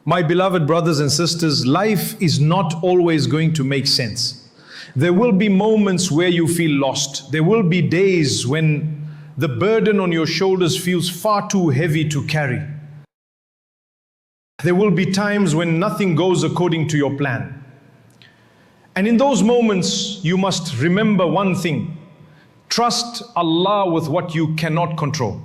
My beloved brothers and sisters, life is not always going to make sense. There will be moments where you feel lost. There will be days when the burden on your shoulders feels far too heavy to carry. There will be times when nothing goes according to your plan. And in those moments, you must remember one thing: trust Allah with what you cannot control.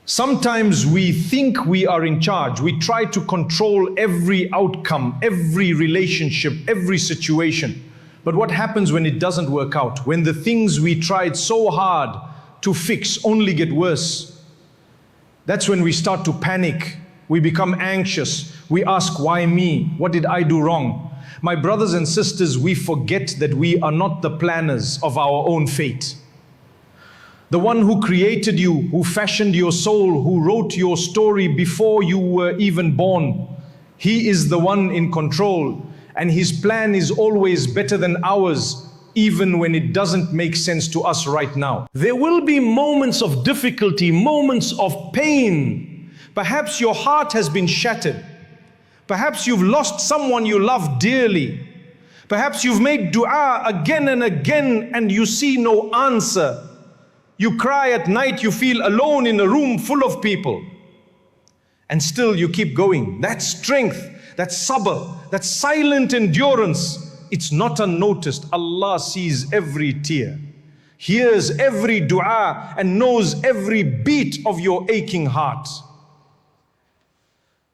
Sometimes we think we are in charge. We try to control every outcome, every relationship, every situation. But what happens when it doesn't work out? When the things we tried so hard to fix only get worse? That's when we start to panic. We become anxious. We ask, why me? What did I do wrong? My brothers and sisters, we forget that we are not the planners of our own fate. The one who created you, who fashioned your soul, who wrote your story before you were even born, He is the one in control, and His plan is always better than ours, even when it doesn't make sense to us right now. There will be moments of difficulty, moments of pain. Perhaps your heart has been shattered. Perhaps you've lost someone you love dearly. Perhaps you've made dua again and again and you see no answer. You cry at night, you feel alone in a room full of people. And still you keep going. That's strength, that's sabr, that's silent endurance. It's not unnoticed. Allah sees every tear, hears every dua, and knows every beat of your aching heart.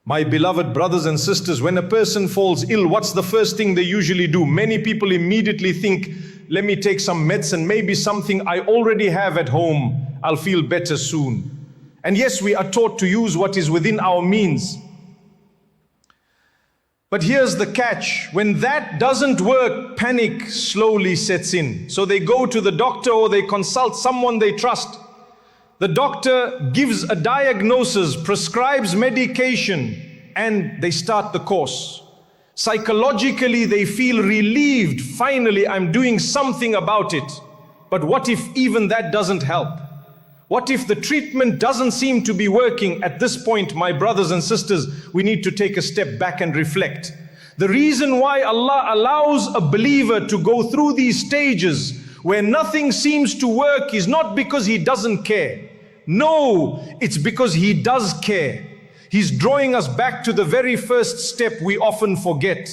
My beloved brothers and sisters, when a person falls ill, what's the first thing they usually do? Many people immediately think, let me take some medicine, maybe something I already have at home, I'll feel better soon. And yes, we are taught to use what is within our means. But here's the catch: when that doesn't work, panic slowly sets in. So they go to the doctor or they consult someone they trust. The doctor gives a diagnosis, prescribes medication, and they start the course. Psychologically, they feel relieved. Finally, I'm doing something about it. But what if even that doesn't help? What if the treatment doesn't seem to be working? At this point, my brothers and sisters, we need to take a step back and reflect. The reason why Allah allows a believer to go through these stages where nothing seems to work is not because He doesn't care. No, it's because He does care. He's drawing us back to the very first step we often forget: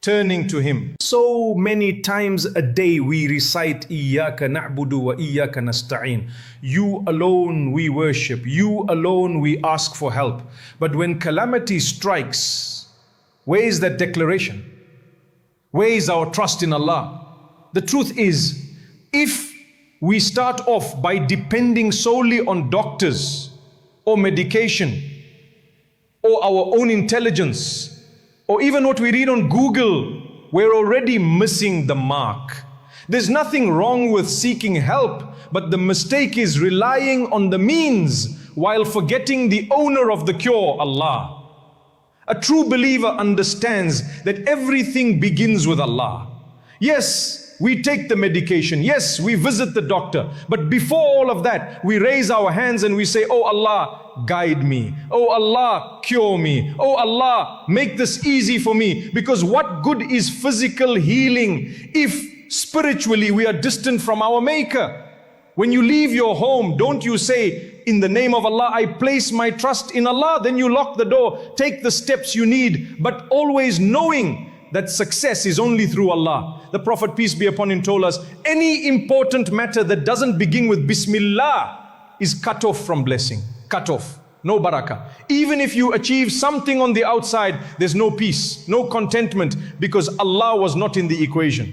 turning to Him. So many times a day we recite Iyyaka na'budu wa iyyaka nasta'in. You alone we worship, you alone we ask for help. But when calamity strikes, where is that declaration? Where is our trust in Allah? The truth is, if we start off by depending solely on doctors or medication or our own intelligence, or even what we read on Google, we're already missing the mark. There's nothing wrong with seeking help, but the mistake is relying on the means while forgetting the owner of the cure, Allah. A true believer understands that everything begins with Allah. Yes, we take the medication. Yes, we visit the doctor. But before all of that, we raise our hands and we say, oh Allah, guide me. Oh Allah, cure me. Oh Allah, make this easy for me. Because what good is physical healing if spiritually we are distant from our Maker? When you leave your home, don't you say, in the name of Allah, I place my trust in Allah. Then you lock the door, take the steps you need, but always knowing that success is only through Allah. The Prophet, peace be upon him, told us, any important matter that doesn't begin with Bismillah is cut off from blessing. Cut off. No barakah. Even if you achieve something on the outside, there's no peace, no contentment, because Allah was not in the equation.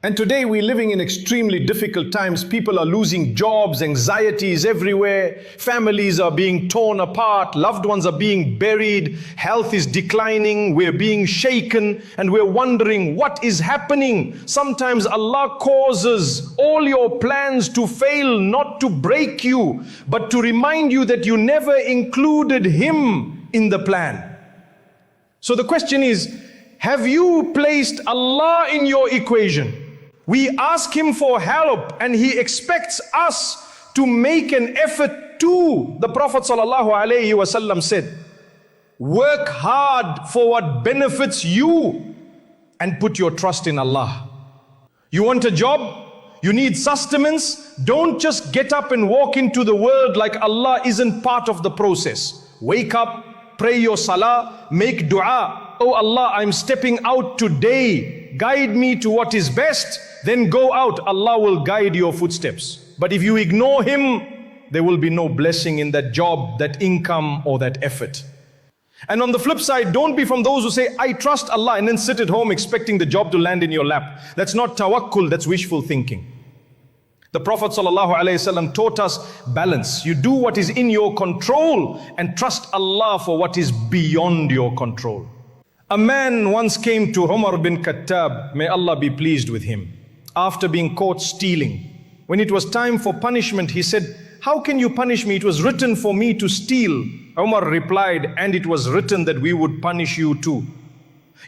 And today we're living in extremely difficult times. People are losing jobs, anxieties everywhere. Families are being torn apart. Loved ones are being buried. Health is declining. We're being shaken and we're wondering what is happening. Sometimes Allah causes all your plans to fail, not to break you, but to remind you that you never included Him in the plan. So the question is, have you placed Allah in your equation? We ask Him for help and He expects us to make an effort too. The Prophet ﷺ said, Work hard for what benefits you and put your trust in Allah. You want a job? You need sustenance? Don't just get up and walk into the world like Allah isn't part of the process. Wake up, pray your salah, make dua. Oh Allah, I'm stepping out today. Guide me to what is best. Then go out. Allah will guide your footsteps. But if you ignore Him, there will be no blessing in that job, that income, or that effort. And on the flip side, don't be from those who say, I trust Allah, and then sit at home expecting the job to land in your lap. That's not tawakkul, that's wishful thinking. The Prophet ﷺ taught us balance. You do what is in your control and trust Allah for what is beyond your control. A man once came to Umar bin Khattab, may Allah be pleased with him, after being caught stealing. When it was time for punishment, he said, how can you punish me? It was written for me to steal. Umar replied, and it was written that we would punish you too.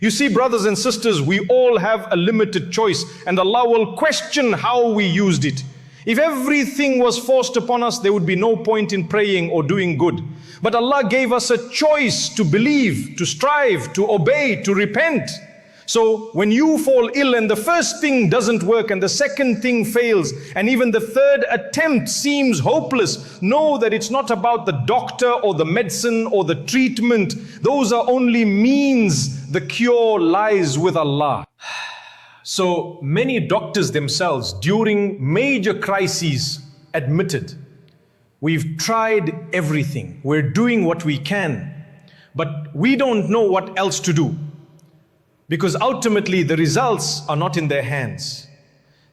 You see, brothers and sisters, we all have a limited choice, and Allah will question how we used it. If everything was forced upon us, there would be no point in praying or doing good. But Allah gave us a choice to believe, to strive, to obey, to repent. So when you fall ill and the first thing doesn't work and the second thing fails and even the third attempt seems hopeless, know that it's not about the doctor or the medicine or the treatment. Those are only means. The cure lies with Allah. So many doctors themselves during major crises admitted, we've tried everything. We're doing what we can, but we don't know what else to do. Because ultimately the results are not in their hands.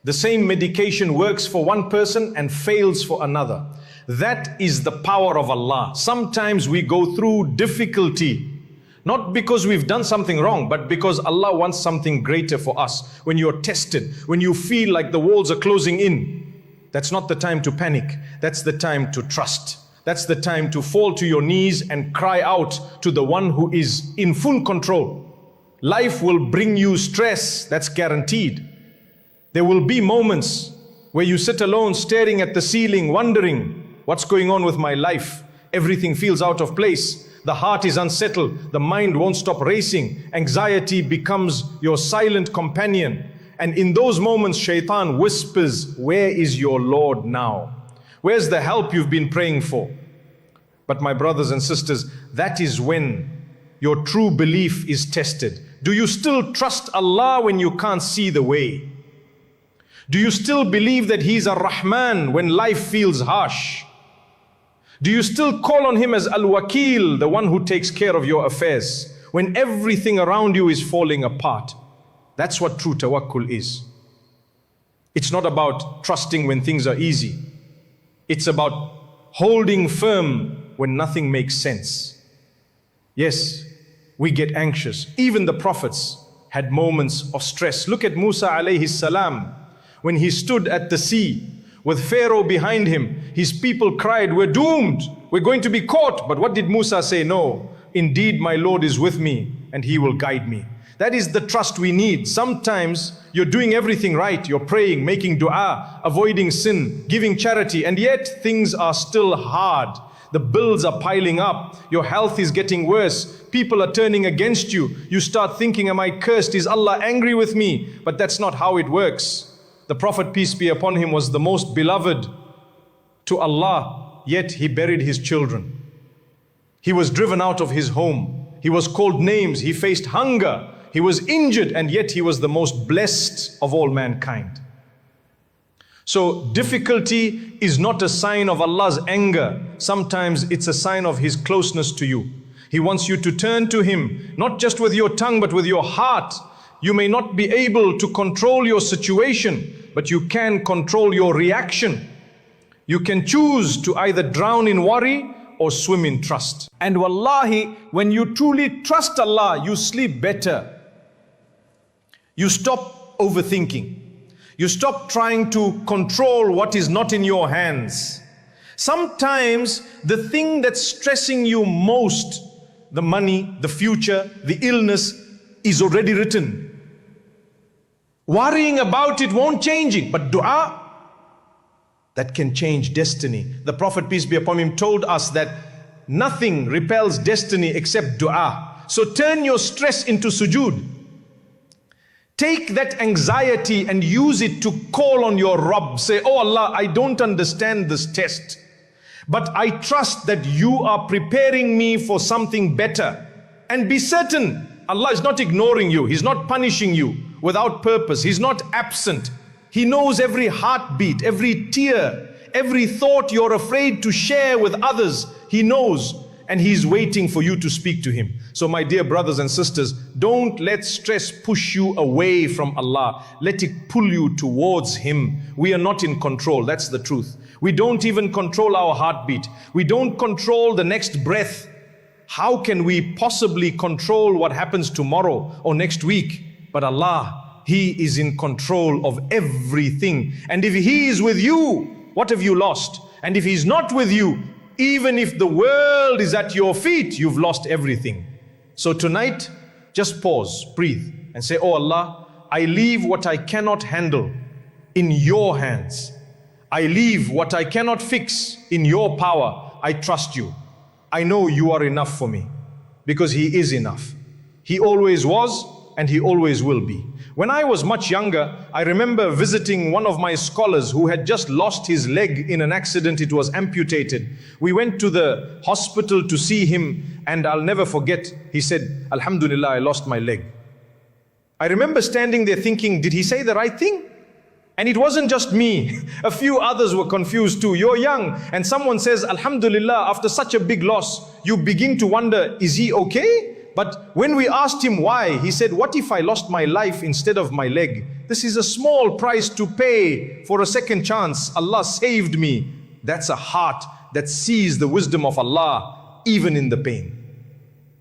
The same medication works for one person and fails for another. That is the power of Allah. Sometimes we go through difficulty, not because we've done something wrong, but because Allah wants something greater for us. When you're tested, when you feel like the walls are closing in, that's not the time to panic. That's the time to trust. That's the time to fall to your knees and cry out to the one who is in full control. Life will bring you stress, that's guaranteed. There will be moments where you sit alone staring at the ceiling, wondering, what's going on with my life? Everything feels out of place. The heart is unsettled. The mind won't stop racing. Anxiety becomes your silent companion. And in those moments, shaitan whispers, where is your Lord now? Where's the help you've been praying for? But my brothers and sisters, that is when your true belief is tested. Do you still trust Allah when you can't see the way? Do you still believe that He's a Rahman when life feels harsh? Do you still call on Him as Al-Wakil, the one who takes care of your affairs, when everything around you is falling apart? That's what true tawakkul is. It's not about trusting when things are easy. It's about holding firm when nothing makes sense. Yes, we get anxious. Even the prophets had moments of stress. Look at Musa alayhi salam. When he stood at the sea with Pharaoh behind him, his people cried, we're doomed. We're going to be caught. But what did Musa say? No, indeed my Lord is with me and He will guide me. That is the trust we need. Sometimes you're doing everything right. You're praying, making dua, avoiding sin, giving charity, and yet things are still hard. The bills are piling up. Your health is getting worse. People are turning against you. You start thinking, am I cursed? Is Allah angry with me? But that's not how it works. The Prophet, peace be upon him, was the most beloved to Allah, yet he buried his children. He was driven out of his home. He was called names. He faced hunger. He was injured, and yet he was the most blessed of all mankind. So difficulty is not a sign of Allah's anger. Sometimes it's a sign of His closeness to you. He wants you to turn to Him, not just with your tongue, but with your heart. You may not be able to control your situation, but you can control your reaction. You can choose to either drown in worry or swim in trust. And wallahi, when you truly trust Allah, you sleep better. You stop overthinking. You stop trying to control what is not in your hands. Sometimes the thing that's stressing you most, the money, the future, the illness, is already written. Worrying about it won't change it, but dua, that can change destiny. The Prophet, peace be upon him, told us that Nothing repels destiny except dua. So turn your stress into sujood. Take that anxiety and use it to call on your Rabb. Say, oh Allah, I don't understand this test, but I trust that you are preparing me for something better. And be certain, Allah is not ignoring you. He's not punishing you without purpose. He's not absent. He knows every heartbeat, every tear, every thought you're afraid to share with others. He knows, and He's waiting for you to speak to Him. So my dear brothers and sisters, don't let stress push you away from Allah. Let it pull you towards Him. We are not in control. That's the truth. We don't even control our heartbeat. We don't control the next breath. How can we possibly control what happens tomorrow or next week? But Allah, He is in control of everything. And if He is with you, what have you lost? And if He's not with you, even if the world is at your feet, you've lost everything. So tonight, just pause, breathe, and say, oh Allah, I leave what I cannot handle in your hands. I leave what I cannot fix in your power. I trust you. I know you are enough for me, because He is enough. He always was, and He always will be. When I was much younger, I remember visiting one of my scholars who had just lost his leg in an accident. It was amputated. We went to the hospital to see him, and I'll never forget, he said, Alhamdulillah, I lost my leg. I remember standing there thinking, did he say the right thing? And it wasn't just me. A few others were confused too. You're young, and someone says, Alhamdulillah, after such a big loss, you begin to wonder, is he okay? But when we asked him why, he said, what if I lost my life instead of my leg? This is a small price to pay for a second chance. Allah saved me. That's a heart that sees the wisdom of Allah, even in the pain.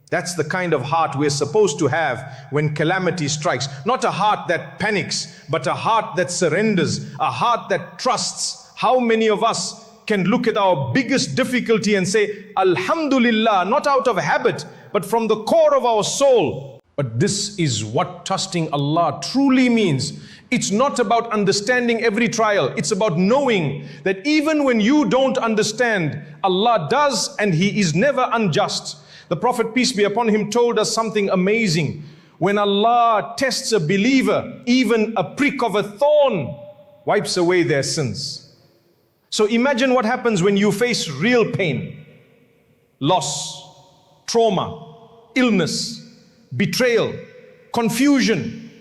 That's the kind of heart we're supposed to have when calamity strikes. Not a heart that panics, but a heart that surrenders, a heart that trusts. How many of us can look at our biggest difficulty and say, Alhamdulillah, not out of habit, but from the core of our soul. But this is what trusting Allah truly means. It's not about understanding every trial. It's about knowing that even when you don't understand, Allah does, and He is never unjust. The Prophet, peace be upon him, told us something amazing. When Allah tests a believer, even a prick of a thorn wipes away their sins. So imagine what happens when you face real pain, loss, trauma, illness, betrayal, confusion.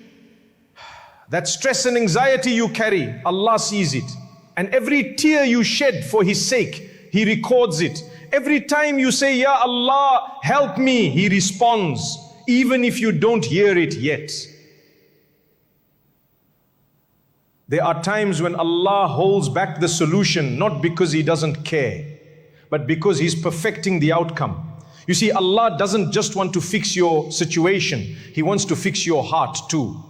That stress and anxiety you carry, Allah sees it. And every tear you shed for His sake, He records it. Every time you say, Ya Allah, help me, He responds, even if you don't hear it yet. There are times when Allah holds back the solution, not because He doesn't care, but because He's perfecting the outcome. You see, Allah doesn't just want to fix your situation, He wants to fix your heart too.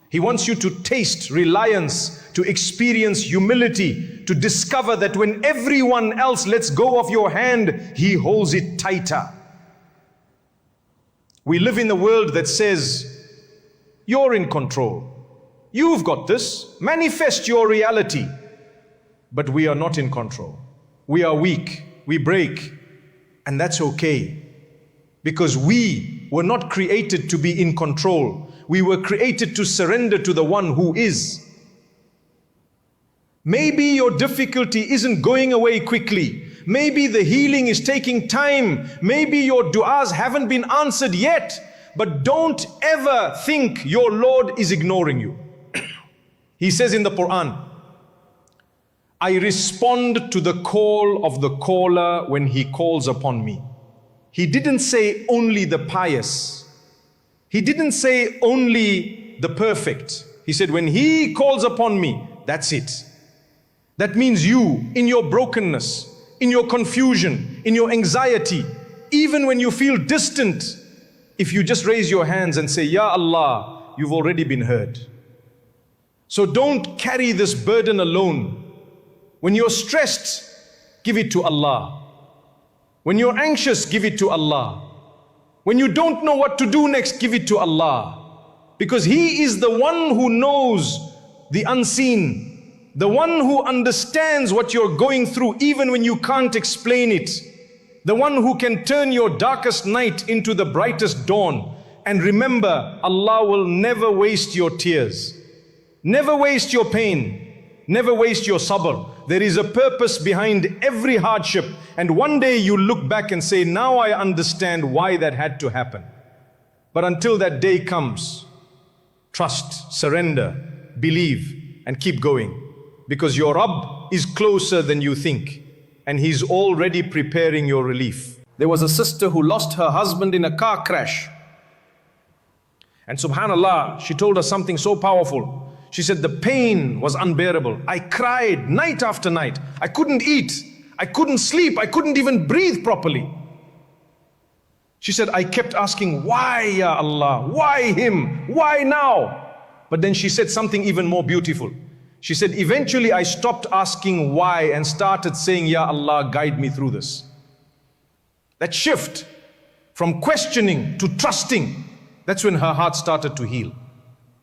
He wants you to taste reliance, to experience humility, to discover that when everyone else lets go of your hand, He holds it tighter. We live in a world that says, you're in control. You've got this. Manifest your reality. But we are not in control. We are weak. We break. And that's okay. Because we were not created to be in control. We were created to surrender to the one who is. Maybe your difficulty isn't going away quickly. Maybe the healing is taking time. Maybe your du'as haven't been answered yet. But don't ever think your Lord is ignoring you. He says in the Quran, I respond to the call of the caller when he calls upon me. He didn't say only the pious. He didn't say only the perfect. He said, when He calls upon me, that's it. That means you, in your brokenness, in your confusion, in your anxiety, even when you feel distant, if you just raise your hands and say, Ya Allah, you've already been heard. So don't carry this burden alone. When you're stressed, give it to Allah. When you're anxious, give it to Allah. When you don't know what to do next, give it to Allah. Because He is the one who knows the unseen, the one who understands what you're going through, even when you can't explain it. the one who can turn your darkest night into the brightest dawn. And remember, Allah will never waste your tears, never waste your pain, never waste your sabr. There is a purpose behind every hardship, and one day you look back and say, now I understand why that had to happen. But until that day comes, trust, surrender, believe, and keep going, because your Rabb is closer than you think, and He's already preparing your relief. There was a sister who lost her husband in a car crash. And subhanallah, she told us something so powerful. She said, the pain was unbearable. I cried night after night. I couldn't eat. I couldn't sleep. I couldn't even breathe properly. She said, I kept asking, why, Ya Allah? Why him? Why now? But then she said something even more beautiful. She said, eventually I stopped asking why and started saying, Ya Allah, guide me through this. That shift from questioning to trusting, that's when her heart started to heal.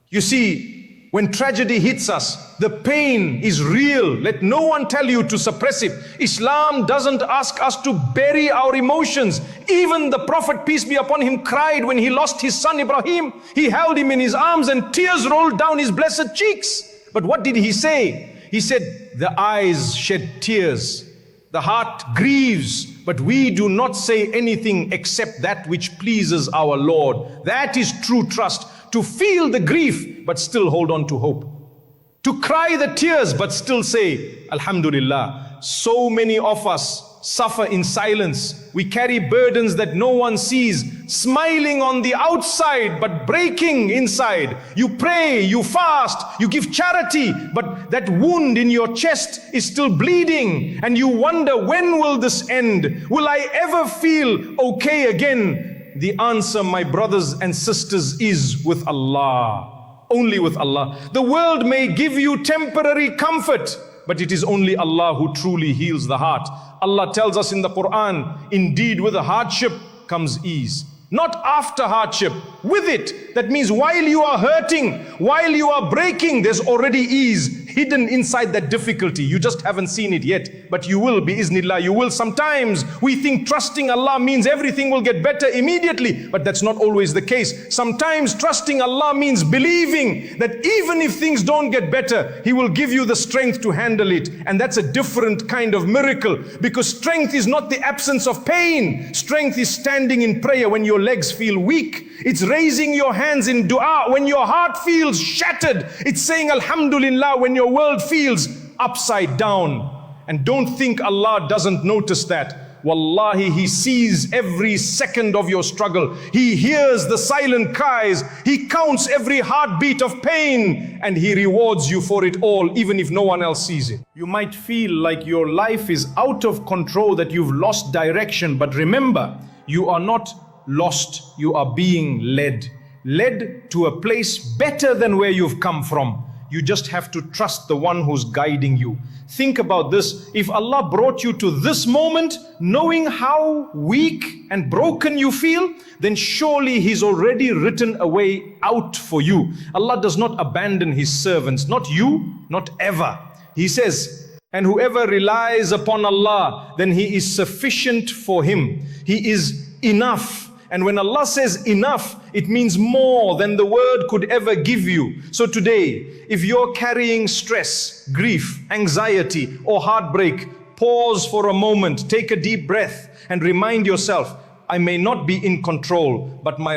You see, when tragedy hits us, the pain is real. Let no one tell you to suppress it. Islam doesn't ask us to bury our emotions. Even the Prophet, peace be upon him, cried when he lost his son Ibrahim. He held him in his arms and tears rolled down his blessed cheeks. But what did he say? He said, the eyes shed tears, the heart grieves, but we do not say anything except that which pleases our Lord. That is true trust. To feel the grief, but still hold on to hope. To cry the tears, but still say, Alhamdulillah. So many of us suffer in silence. We carry burdens that no one sees, smiling on the outside, but breaking inside. You pray, you fast, you give charity, but that wound in your chest is still bleeding. And you wonder, when will this end? Will I ever feel okay again? The answer, my brothers and sisters, is with Allah. Only with Allah. The world may give you temporary comfort, but it is only Allah who truly heals the heart. Allah tells us in the Quran, indeed with a hardship comes ease. Not after hardship, with it. That means while you are hurting, while you are breaking, there's already ease hidden inside that difficulty. You just haven't seen it yet, but you will, bi-iznillah, you will. Sometimes we think trusting Allah means everything will get better immediately, but that's not always the case. Sometimes trusting Allah means believing that even if things don't get better, He will give you the strength to handle it. And that's a different kind of miracle, because strength is not the absence of pain. Strength is standing in prayer when your legs feel weak. It's raising your hands in dua when your heart feels shattered. It's saying Alhamdulillah when your world feels upside down. And don't think Allah doesn't notice that. Wallahi, He sees every second of your struggle. He hears the silent cries. He counts every heartbeat of pain, and He rewards you for it all, even if no one else sees it. You might feel like your life is out of control, that you've lost direction, but remember, you are not lost, you are being led to a place better than where you've come from. You just have to trust the one who's guiding you. Think about this. If Allah brought you to this moment, knowing how weak and broken you feel, then surely He's already written a way out for you. Allah does not abandon His servants, not you, not ever. He says, and whoever relies upon Allah, then He is sufficient for him. He is enough. And when Allah says enough, it means more than the word could ever give you. So today, if you're carrying stress, grief, anxiety, or heartbreak, pause for a moment, take a deep breath, and remind yourself, I may not be in control, but my